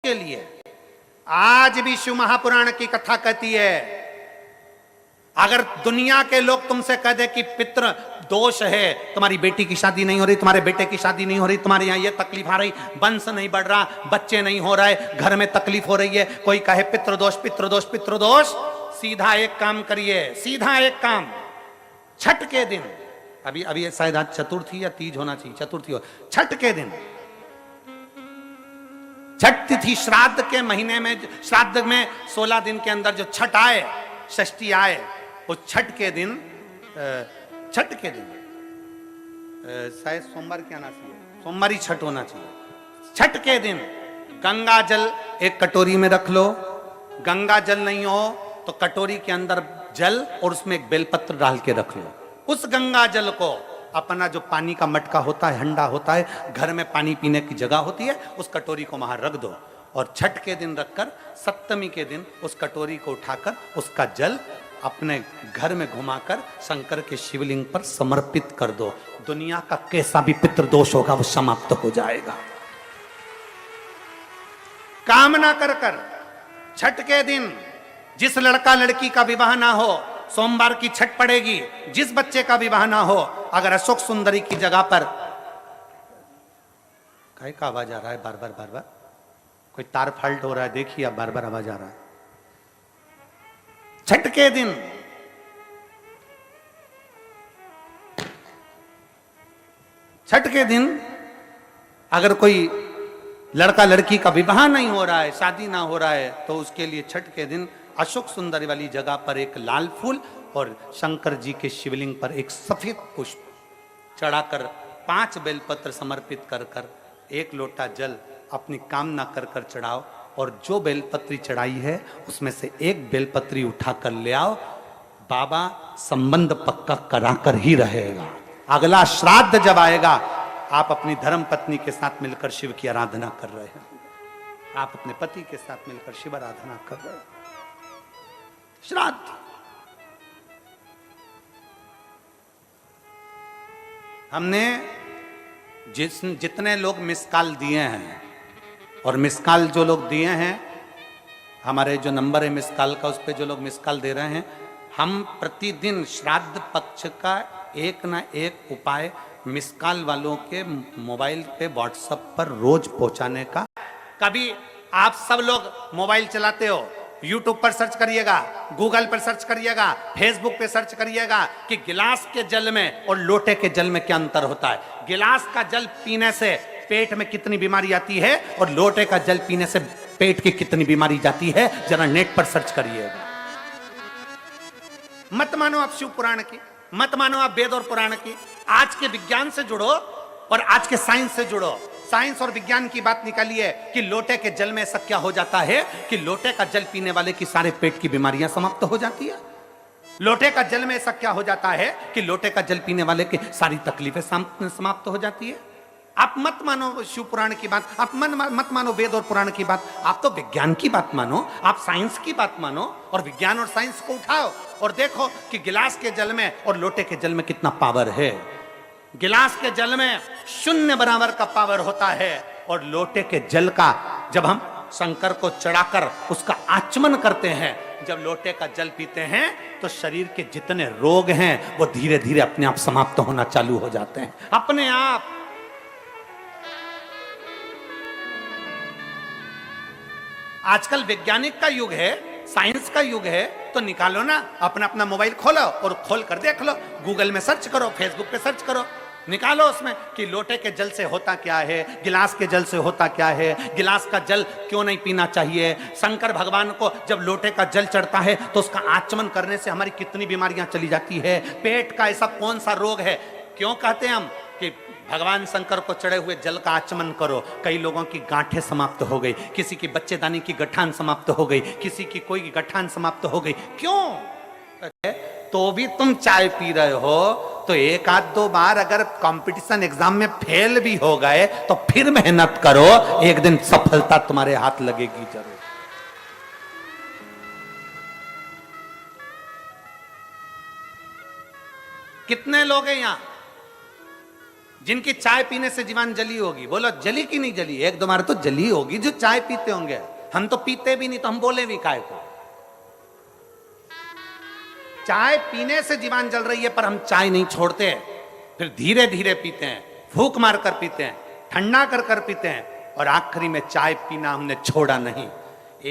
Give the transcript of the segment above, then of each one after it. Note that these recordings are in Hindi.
के लिए आज भी शिव महापुराण की कथा कहती है, अगर दुनिया के लोग तुमसे कह दे कि पितृ दोष है, तुम्हारी बेटी की शादी नहीं हो रही, तुम्हारे बेटे की शादी नहीं हो रही, तुम्हारे यहां ये तकलीफ आ रही, वंश नहीं बढ़ रहा, बच्चे नहीं हो रहे, घर में तकलीफ हो रही है, कोई कहे पितृदोष पितृदोष पितृदोष, सीधा एक काम करिए, सीधा एक काम, छठ के दिन, अभी अभी शायद आज चतुर्थी या तीज होना चाहिए, चतुर्थी हो, छठ के दिन, छठ तिथि श्राद्ध के महीने में, श्राद्ध में 16 दिन के अंदर जो छठ आए, षष्ठी आए, वो छठ के दिन, छठ के दिन शायद सोमवार क्या आना चाहिए, सोमवार ही छठ होना चाहिए। छठ के दिन गंगा जल एक कटोरी में रख लो, गंगा जल नहीं हो तो कटोरी के अंदर जल और उसमें एक बेलपत्र डाल के रख लो। उस गंगा जल को अपना जो पानी का मटका होता है, हंडा होता है, घर में पानी पीने की जगह होती है, उस कटोरी को वहां रख दो और छठ के दिन रखकर सप्तमी के दिन उस कटोरी को उठाकर उसका जल अपने घर में घुमाकर शंकर के शिवलिंग पर समर्पित कर दो। दुनिया का कैसा भी पितृदोष होगा वो समाप्त हो जाएगा। कामना कर कर छठ के दिन जिस लड़का लड़की का विवाह ना हो, सोमवार की छठ पड़ेगी, जिस बच्चे का विवाह ना हो, अगर अशोक सुंदरी की जगह पर, काय का आवाज आ रहा है बार बार बार बार, कोई तार फाल्ट हो रहा है, देखिए अब बार बार आवाज आ रहा है। छठ के दिन छठ के दिन अगर कोई लड़का लड़की का विवाह नहीं हो रहा है, शादी ना हो रहा है, तो उसके लिए छठ के दिन अशोक सुंदरी वाली जगह पर एक लाल फूल और शंकर जी के शिवलिंग पर एक सफेद पुष्प चढ़ाकर 5 बेलपत्र समर्पित कर कर एक लोटा जल अपनी कामना कर कर चढ़ाओ और जो बेलपत्री चढ़ाई है उसमें से एक बेलपत्री उठा कर ले आओ। बाबा संबंध पक्का कराकर ही रहेगा। अगला श्राद्ध जब आएगा, आप अपनी धर्म पत्नी के साथ मिलकर शिव की आराधना कर रहे हैं, आप अपने पति के साथ मिलकर शिव आराधना कर रहे हैं। श्राद्ध हमने जितने लोग मिस कॉल दिए हैं, और मिस कॉल जो लोग दिए हैं, हमारे जो नंबर है मिस कॉल का, उस पर जो लोग मिस कॉल दे रहे हैं, हम प्रतिदिन श्राद्ध पक्ष का एक ना एक उपाय मिस कॉल वालों के मोबाइल पे व्हाट्सएप पर रोज पहुंचाने का। कभी आप सब लोग मोबाइल चलाते हो, यूट्यूब पर सर्च करिएगा, गूगल पर सर्च करिएगा, फेसबुक पे सर्च करिएगा कि गिलास के जल में और लोटे के जल में क्या अंतर होता है। गिलास का जल पीने से पेट में कितनी बीमारी आती है और लोटे का जल पीने से पेट की कितनी बीमारी जाती है, जरा नेट पर सर्च करिएगा। मत मानो आप शिव पुराण की, मत मानो आप वेद और पुराण की, आज के विज्ञान से जुड़ो और आज के साइंस से जुड़ो। साइंस और विज्ञान की बात निकालिए कि लोटे के जल में ऐसा क्या हो जाता है कि लोटे का जल पीने वाले की सारे पेट की बीमारियां समाप्त हो जाती है। लोटे का जल में ऐसा क्या हो जाता है कि लोटे का जल पीने वाले की सारी तकलीफें समाप्त हो जाती है। आप मत मानो शिव पुराण की बात, आप मत मानो वेद और पुराण की बात, आप तो विज्ञान की बात मानो, आप साइंस की बात मानो और विज्ञान और साइंस को उठाओ और देखो कि गिलास के जल में और लोटे के जल में कितना पावर है। गिलास के जल में 0 बराबर का पावर होता है और लोटे के जल का जब हम शंकर को चढ़ाकर उसका आचमन करते हैं, जब लोटे का जल पीते हैं तो शरीर के जितने रोग हैं वो धीरे धीरे अपने आप समाप्त होना चालू हो जाते हैं, अपने आप। आजकल वैज्ञानिक का युग है, साइंस का युग है, तो निकालो ना अपना अपना मोबाइल खोलो और खोल कर देख लो, गूगल में सर्च करो, फेसबुक पे सर्च करो, निकालो उसमें कि लोटे के जल से होता क्या है, गिलास के जल से होता क्या है, गिलास का जल क्यों नहीं पीना चाहिए। शंकर भगवान को जब लोटे का जल चढ़ता है तो उसका आचमन करने से हमारी कितनी बीमारियां चली जाती है। पेट का ऐसा कौन सा रोग है, क्यों कहते हैं हम कि भगवान शंकर को चढ़े हुए जल का आचमन करो। कई लोगों की गांठें समाप्त हो गई, किसी की बच्चेदानी की गठान समाप्त हो गई, किसी की कोई गठान समाप्त हो गई। क्यों? तो भी तुम चाय पी रहे हो तो 1-2 बार अगर कंपटीशन एग्जाम में फेल भी हो गए तो फिर मेहनत करो, एक दिन सफलता तुम्हारे हाथ लगेगी जरूर। कितने लोग हैं यहां जिनकी चाय पीने से जीवन जली होगी, बोलो जली की नहीं जली? एक दो बार तो जली होगी जो चाय पीते होंगे। हम तो पीते भी नहीं, तो हम बोले भी काय को? चाय पीने से जीवन जल रही है, पर हम चाय नहीं छोड़ते, फिर धीरे धीरे पीते हैं, फूंक मार कर पीते हैं, ठंडा कर कर पीते हैं, और आखिरी में चाय पीना हमने छोड़ा नहीं।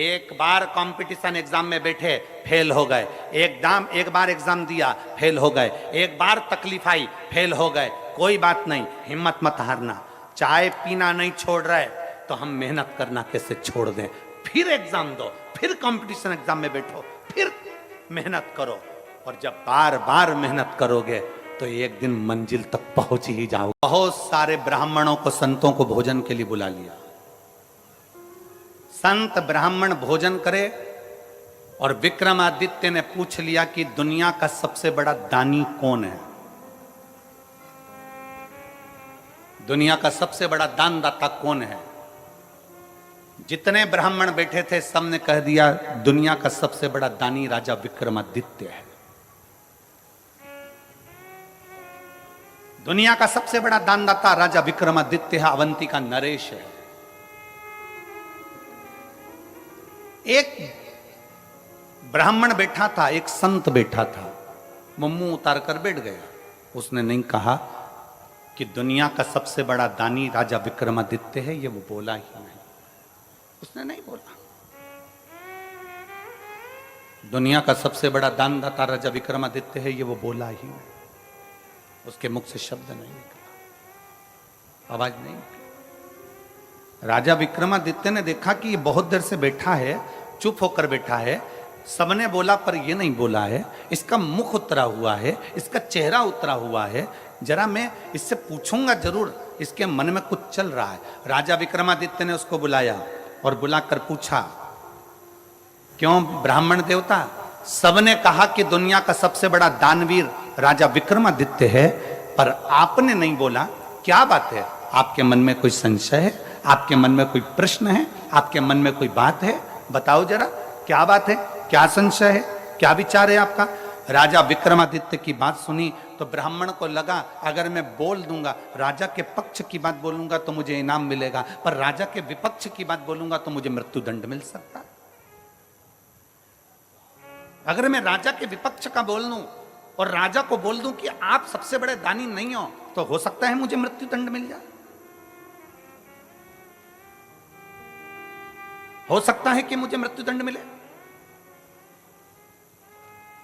एक बार कंपटीशन एग्जाम में बैठे, फेल हो गए, एक बार एग्जाम दिया, फेल हो गए, एक बार तकलीफ आई, फेल हो गए, कोई बात नहीं, हिम्मत मत हारना। चाय पीना नहीं छोड़ रहे तो हम मेहनत करना कैसे छोड़ दें? फिर एग्जाम दो, फिर कंपटीशन एग्जाम में बैठो, फिर मेहनत करो, और जब बार बार मेहनत करोगे तो एक दिन मंजिल तक पहुंच ही जाओ। बहुत सारे ब्राह्मणों को, संतों को भोजन के लिए बुला लिया। संत ब्राह्मण भोजन करे, और विक्रमादित्य ने पूछ लिया कि दुनिया का सबसे बड़ा दानी कौन है? दुनिया का सबसे बड़ा दानदाता कौन है? जितने ब्राह्मण बैठे थे सबने कह दिया दुनिया का सबसे बड़ा दानी राजा विक्रमादित्य है। दुनिया का सबसे बड़ा दानदाता राजा विक्रमादित्य है, अवंती का नरेश है। एक ब्राह्मण बैठा था, एक संत बैठा था, वो मुंह उतार कर बैठ गया। उसने नहीं कहा कि दुनिया का सबसे बड़ा दानी राजा विक्रमादित्य है, ये वो बोला ही नहीं, उसने नहीं बोला। दुनिया का सबसे बड़ा दानदाता राजा विक्रमादित्य है, ये वो बोला ही नहीं, उसके मुख से शब्द नहीं निकला, आवाज नहीं निकली। राजा विक्रमादित्य ने देखा कि ये बहुत देर से बैठा है, चुप होकर बैठा है, सबने बोला पर ये नहीं बोला है, इसका मुख उतरा हुआ है, इसका चेहरा उतरा हुआ है, जरा मैं इससे पूछूंगा जरूर, इसके मन में कुछ चल रहा है। राजा विक्रमादित्य ने उसको बुलाया और बुलाकर पूछा, क्यों ब्राह्मण देवता, सबने कहा कि दुनिया का सबसे बड़ा दानवीर राजा विक्रमादित्य है, पर आपने नहीं बोला, क्या बात है? आपके मन में कोई संशय है? आपके मन में कोई प्रश्न है? आपके मन में कोई बात है? बताओ जरा, क्या बात है? क्या संशय है? क्या विचार है आपका? राजा विक्रमादित्य की बात सुनी तो ब्राह्मण को लगा अगर मैं बोल दूंगा, राजा के पक्ष की बात बोलूंगा तो मुझे इनाम मिलेगा, पर राजा के विपक्ष की बात बोलूंगा तो मुझे मृत्यु दंड मिल सकता है। अगर मैं राजा के विपक्ष का बोल दूं और राजा को बोल दूं कि आप सबसे बड़े दानी नहीं हो हो सकता है मुझे मृत्यु दंड मिल जाए, हो सकता है कि मुझे मृत्यु दंड मिले।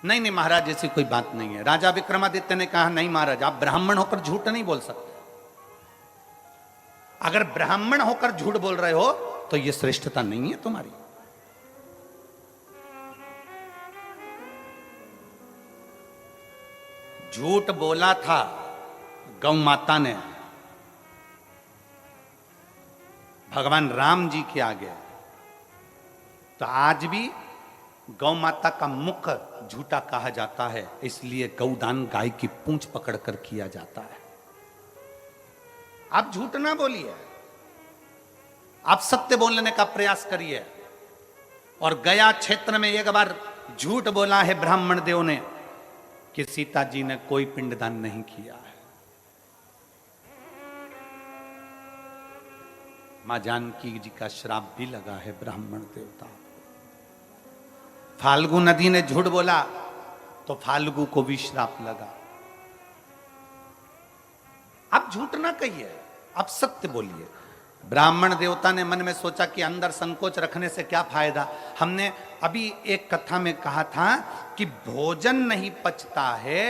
नहीं नहीं महाराज, ऐसी कोई बात नहीं है। राजा विक्रमादित्य ने कहा, नहीं महाराज, आप ब्राह्मण होकर झूठ नहीं बोल सकते। अगर ब्राह्मण होकर झूठ बोल रहे हो तो यह श्रेष्ठता नहीं है तुम्हारी। झूठ बोला था गौ माता ने भगवान राम जी के आगे, तो आज भी गौ माता का मुख झूठा कहा जाता है, इसलिए गौदान गाय की पूंछ पकड़कर किया जाता है। आप झूठ ना बोलिए, आप सत्य बोलने का प्रयास करिए। और गया क्षेत्र में एक बार झूठ बोला है ब्राह्मण देव ने कि सीता जी ने कोई पिंडदान नहीं किया है। मां जानकी जी का श्राप भी लगा है ब्राह्मण देवता। फाल्गु नदी ने झूठ बोला तो फाल्गु को भी श्राप लगा। आप झूठ ना कहिए, आप सत्य बोलिए। ब्राह्मण देवता ने मन में सोचा कि अंदर संकोच रखने से क्या फायदा। हमने अभी एक कथा में कहा था कि भोजन नहीं पचता है,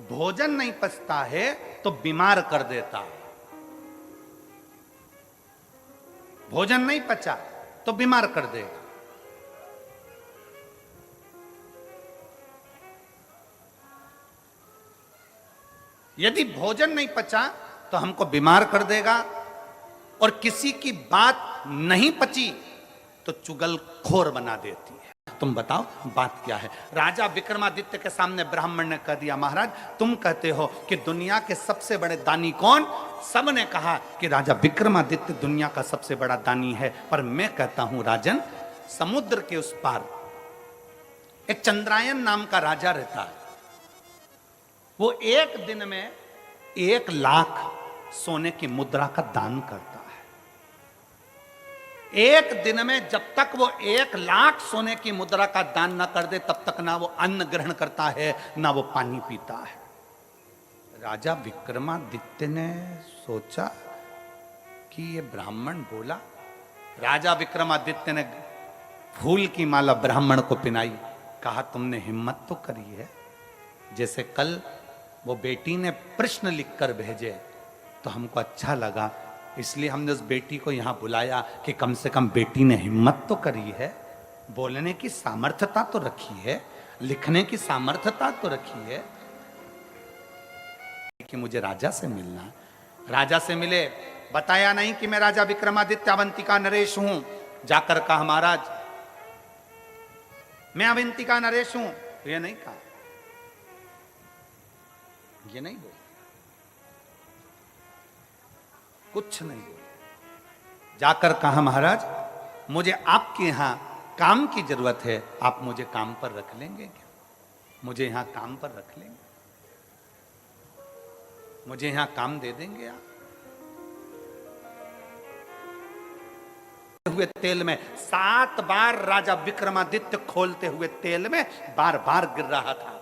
भोजन नहीं पचता है तो बीमार कर देता है। भोजन नहीं पचा तो बीमार कर देगा। यदि भोजन नहीं पचा तो हमको बीमार कर देगा, और किसी की बात नहीं पची तो चुगलखोर बना देती है। तुम बताओ बात क्या है। राजा विक्रमादित्य के सामने ब्राह्मण ने कह दिया, महाराज तुम कहते हो कि दुनिया के सबसे बड़े दानी कौन? सबने कहा कि राजा विक्रमादित्य दुनिया का सबसे बड़ा दानी है, पर मैं कहता हूं राजन, समुद्र के उस पार एक चंद्रायन नाम का राजा रहता है। वो एक दिन में 1 लाख सोने की मुद्रा का दान करता है। एक दिन में जब तक वो 1,00,000 सोने की मुद्रा का दान ना कर दे तब तक ना वो अन्न ग्रहण करता है ना वो पानी पीता है। राजा विक्रमादित्य ने सोचा कि ये ब्राह्मण बोला। राजा विक्रमादित्य ने फूल की माला ब्राह्मण को पिनाई, कहा तुमने हिम्मत तो करी है। जैसे कल वो बेटी ने प्रश्न लिखकर भेजे तो हमको अच्छा लगा, इसलिए हमने उस बेटी को यहां बुलाया कि कम से कम बेटी ने हिम्मत तो करी है, बोलने की सामर्थ्यता तो रखी है, लिखने की सामर्थ्यता तो रखी है कि मुझे राजा से मिलना है। राजा से मिले, बताया नहीं कि मैं राजा विक्रमादित्य अवंतिका नरेश हूं। जाकर कहा महाराज मैं अवंतिका नरेश हूं, ये नहीं कहा, ये नहीं बोल, कुछ नहीं बोल। जाकर कहा महाराज मुझे आपके यहां काम की जरूरत है, आप मुझे काम पर रख लेंगे क्या? मुझे यहां काम पर रख लेंगे, मुझे यहां काम दे देंगे आप? हुए तेल में 7 बार राजा विक्रमादित्य खोलते हुए तेल में बार बार गिर रहा था।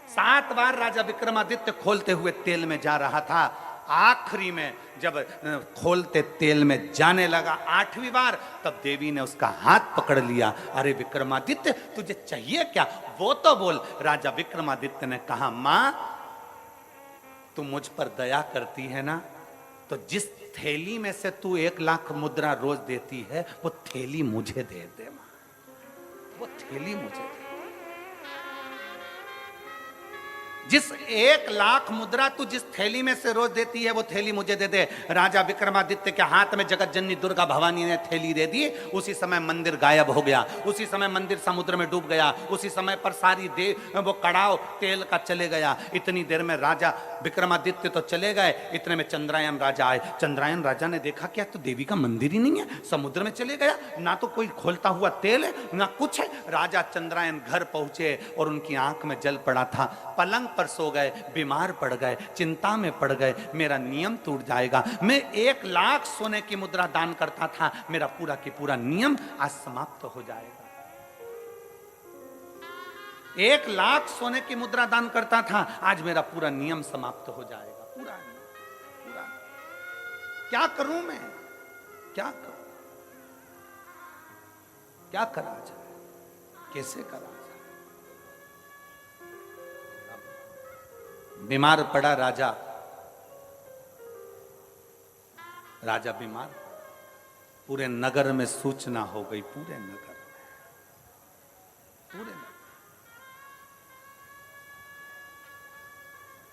7 बार राजा विक्रमादित्य खोलते हुए तेल में जा रहा था। आखिरी में जब खोलते तेल में जाने लगा 8वीं बार, तब देवी ने उसका हाथ पकड़ लिया। अरे विक्रमादित्य तुझे चाहिए क्या, वो तो बोल। राजा विक्रमादित्य ने कहा मां तू मुझ पर दया करती है ना, तो जिस थैली में से तू 1,00,000 मुद्रा रोज देती है वो थैली मुझे दे दे मां, वो थैली मुझे दे। जिस 1,00,000 मुद्रा तू जिस थैली में से रोज देती है वो थैली मुझे दे दे। राजा विक्रमादित्य के हाथ में जगत जननी दुर्गा भवानी ने थैली दे दी। उसी समय मंदिर गायब हो गया, उसी समय मंदिर समुद्र में डूब गया, उसी समय पर सारी वो कड़ाव तेल का चले गया। इतनी देर में राजा विक्रमादित्य तो चले गए, इतने में चंद्रायन राजा आए। चंद्रायन राजा ने देखा क्या तो देवी का मंदिर ही नहीं है, समुद्र में चले गया, ना तो कोई खोलता हुआ तेल है ना कुछ है। राजा चंद्रायन घर पहुंचे और उनकी आंख में जल पड़ा था। पलंग पर सो गए, बीमार पड़ गए, चिंता में पड़ गए, मेरा नियम टूट जाएगा। मैं 1,00,000 सोने की मुद्रा दान करता था, मेरा पूरा की पूरा नियम आज समाप्त हो जाएगा। 1,00,000 सोने की मुद्रा दान करता था, आज मेरा पूरा नियम समाप्त हो जाएगा। पूरा पूरा क्या करूं मैं, क्या करूं, क्या करा जाए, कैसे करा जाए। बीमार पड़ा राजा, राजा बीमार, पूरे नगर में सूचना हो गई, पूरे नगर में, पूरे नगर।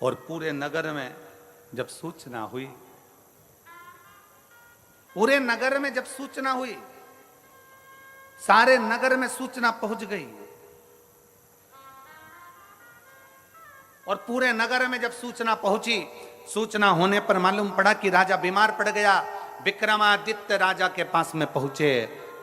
और पूरे नगर में जब सूचना हुई, पूरे नगर में जब सूचना हुई, सारे नगर में सूचना पहुंच गई। और पूरे नगर में जब सूचना पहुंची, सूचना होने पर मालूम पड़ा कि राजा बीमार पड़ गया। विक्रमादित्य राजा के पास में पहुंचे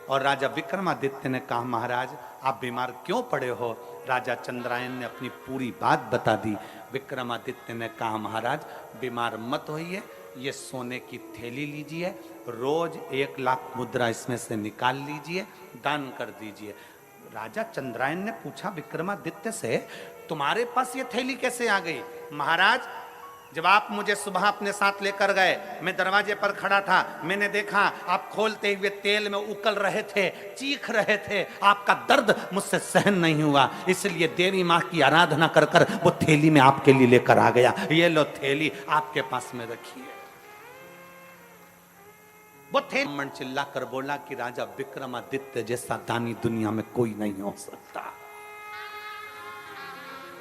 और राजा विक्रमादित्य ने कहा महाराज आप बीमार क्यों पड़े हो? राजा चंद्रायन ने अपनी पूरी बात बता दी। विक्रमादित्य ने कहा महाराज बीमार मत होइए, ये सोने की थैली लीजिए, रोज 1,00,000 मुद्रा इसमें से निकाल लीजिए, दान कर दीजिए। राजा चंद्रायन ने पूछा विक्रमादित्य से तुम्हारे पास ये थैली कैसे आ गई? महाराज जब आप मुझे सुबह अपने साथ लेकर गए, मैं दरवाजे पर खड़ा था, मैंने देखा आप खोलते हुए तेल में उकल रहे थे, चीख रहे थे, आपका दर्द मुझसे सहन नहीं हुआ, इसलिए देवी माँ की आराधना कर कर वो थैली में आपके लिए लेकर आ गया। ये लो थैली आपके पास में रखिए। वो थैली मन चिल्ला कर बोला कि राजा विक्रमादित्य जैसा दानी दुनिया में कोई नहीं हो सकता।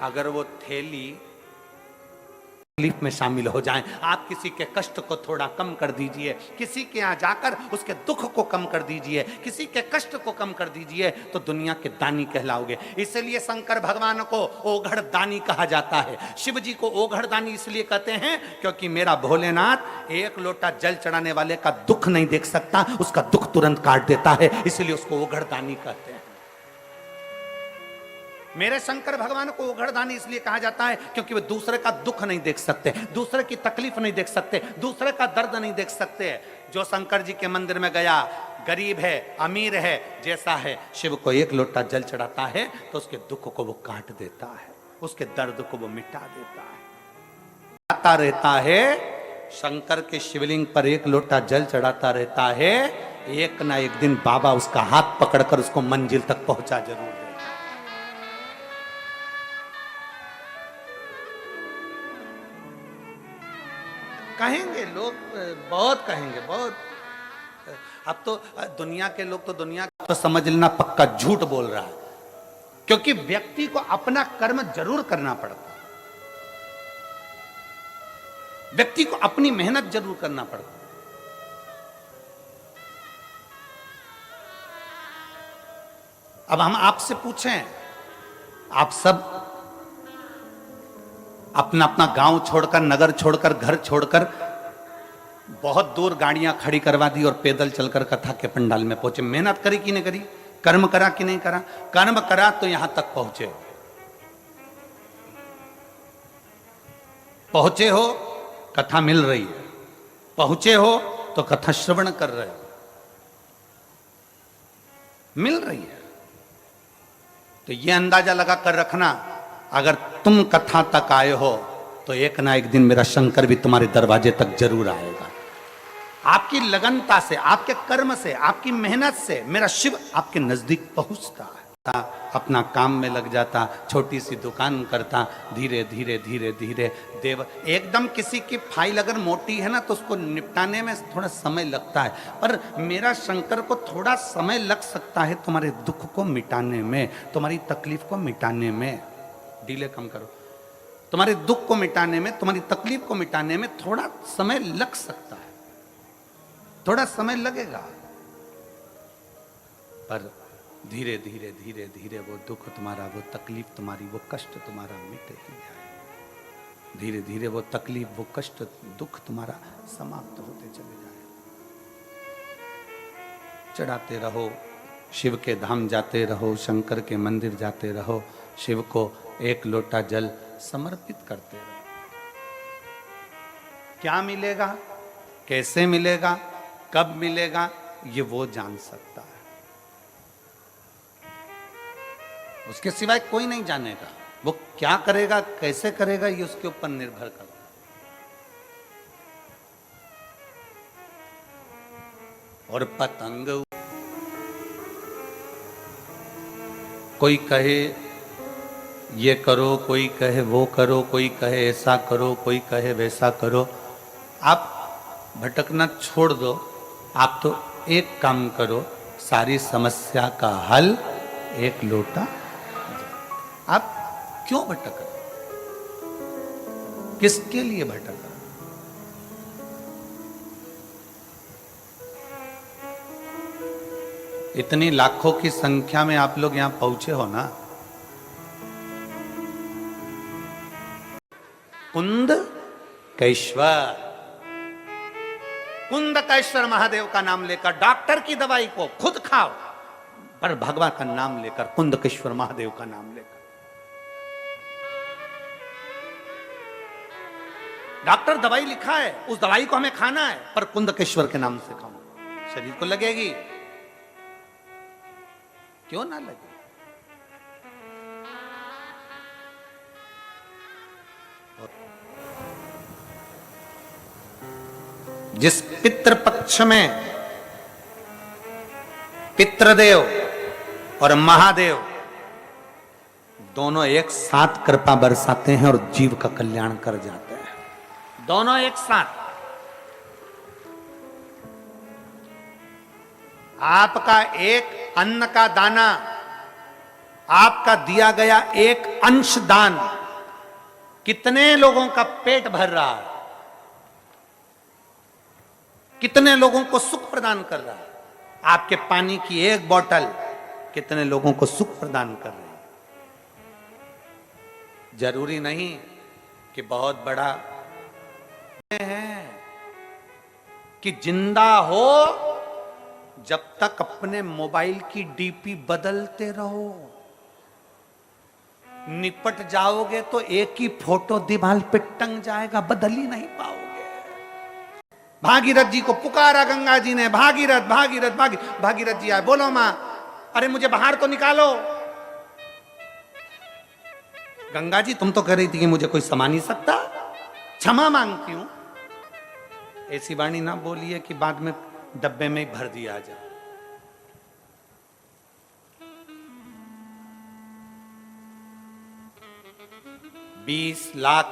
अगर वो थैली तकलीफ में शामिल हो जाएं, आप किसी के कष्ट को थोड़ा कम कर दीजिए, किसी के यहाँ जाकर उसके दुख को कम कर दीजिए, किसी के कष्ट को कम कर दीजिए तो दुनिया के दानी कहलाओगे। इसलिए शंकर भगवान को ओघड़ दानी कहा जाता है। शिव जी को ओघड़ दानी इसलिए कहते हैं क्योंकि मेरा भोलेनाथ 1 लोटा जल चढ़ाने वाले का दुख नहीं देख सकता, उसका दुख तुरंत काट देता है, इसलिए उसको ओघड़ दानी कहते हैं। मेरे शंकर भगवान को उघड़दानी इसलिए कहा जाता है क्योंकि वे दूसरे का दुख नहीं देख सकते, दूसरे की तकलीफ नहीं देख सकते, दूसरे का दर्द नहीं देख सकते। जो शंकर जी के मंदिर में गया, गरीब है अमीर है जैसा है, शिव को एक लोटा जल चढ़ाता है तो उसके दुख को वो काट देता है, उसके दर्द को वो मिटा देता है। आता रहता है शंकर के शिवलिंग पर एक लोटा जल चढ़ाता रहता है, एक ना एक दिन बाबा उसका हाथ पकड़कर उसको मंजिल तक पहुंचा जरूर है। कहेंगे लोग, बहुत कहेंगे, बहुत। अब तो दुनिया के लोग तो दुनिया तो समझ लेना पक्का झूठ बोल रहा है, क्योंकि व्यक्ति को अपना कर्म जरूर करना पड़ता है, व्यक्ति को अपनी मेहनत जरूर करना पड़ता है। अब हम आपसे पूछें, आप सब अपना अपना गांव छोड़कर, नगर छोड़कर, घर छोड़कर बहुत दूर गाड़ियां खड़ी करवा दी और पैदल चलकर कथा के पंडाल में पहुंचे। मेहनत करी कि नहीं करी, कर्म करा कि नहीं करा? कर्म करा तो यहां तक पहुंचे, पहुंचे हो कथा मिल रही है, पहुंचे हो तो कथा श्रवण कर रहे हो, मिल रही है। तो यह अंदाजा लगा कर रखना, अगर तुम कथा तक आए हो तो एक ना एक दिन मेरा शंकर भी तुम्हारे दरवाजे तक जरूर आएगा। आपकी लगनता से, आपके कर्म से, आपकी मेहनत से मेरा शिव आपके नजदीक पहुंचता है। अपना काम में लग जाता, छोटी सी दुकान करता, धीरे धीरे धीरे धीरे देव, एकदम किसी की फाइल अगर मोटी है ना तो उसको निपटाने में थोड़ा समय लगता है, पर मेरा शंकर को थोड़ा समय लग सकता है तुम्हारे दुख को मिटाने में, तुम्हारी तकलीफ को मिटाने में। डीले कम करो, तुम्हारे दुख को मिटाने में, तुम्हारी तकलीफ को मिटाने में थोड़ा समय लग सकता है, थोड़ा समय लगेगा, पर धीरे धीरे धीरे धीरे वो दुख तुम्हारा, वो तकलीफ तुम्हारी, वो कष्ट तुम्हारा मिटे ही जाए। धीरे धीरे वो तकलीफ, वो कष्ट, दुख तुम्हारा समाप्त होते चले जाए। चढ़ाते रहो, शिव के धाम जाते रहो, शंकर के मंदिर जाते रहो, शिव को एक लोटा जल समर्पित करते रहो। क्या मिलेगा, कैसे मिलेगा, कब मिलेगा, ये वो जान सकता है, उसके सिवाय कोई नहीं जानेगा। वो क्या करेगा, कैसे करेगा, ये उसके ऊपर निर्भर करता है। और पतंग, कोई कहे ये करो, कोई कहे वो करो, कोई कहे ऐसा करो, कोई कहे वैसा करो। आप भटकना छोड़ दो, आप तो एक काम करो, सारी समस्या का हल एक लोटा। आप क्यों भटक रहे, किसके लिए भटक रहे? इतनी लाखों की संख्या में आप लोग यहां पहुंचे हो ना, कुंदकेश्वर, कुंदकेश्वर महादेव का नाम लेकर, डॉक्टर की दवाई को खुद खाओ पर भगवान का नाम लेकर, कुंदकेश्वर महादेव का नाम लेकर। डॉक्टर दवाई लिखा है, उस दवाई को हमें खाना है, पर कुंदकेश्वर के नाम से खाओ, शरीर को लगेगी, क्यों ना लगे। जिस पितृपक्ष में पितृदेव और महादेव दोनों एक साथ कृपा बरसाते हैं और जीव का कल्याण कर जाते हैं, दोनों एक साथ। आपका एक अन्न का दाना, आपका दिया गया एक अंश दान कितने लोगों का पेट भर रहा है, कितने लोगों को सुख प्रदान कर रहा है। आपके पानी की एक बोतल कितने लोगों को सुख प्रदान कर रही है। जरूरी नहीं कि बहुत बड़ा है कि जिंदा हो जब तक अपने मोबाइल की डीपी बदलते रहो। निपट जाओगे तो एक ही फोटो दीवार पे टंग जाएगा, बदल ही नहीं पाओगे। भागीरथ जी को पुकारा गंगा जी ने, भागीरथ भागीरथ भागीरथ जी आए, बोलो मां, अरे मुझे बाहर तो निकालो। गंगा जी तुम तो कह रही थी कि मुझे कोई समा नहीं सकता, क्षमा मांगती हूं। ऐसी वाणी ना बोलिए कि बाद में डब्बे में ही भर दिया जाए। 20 लाख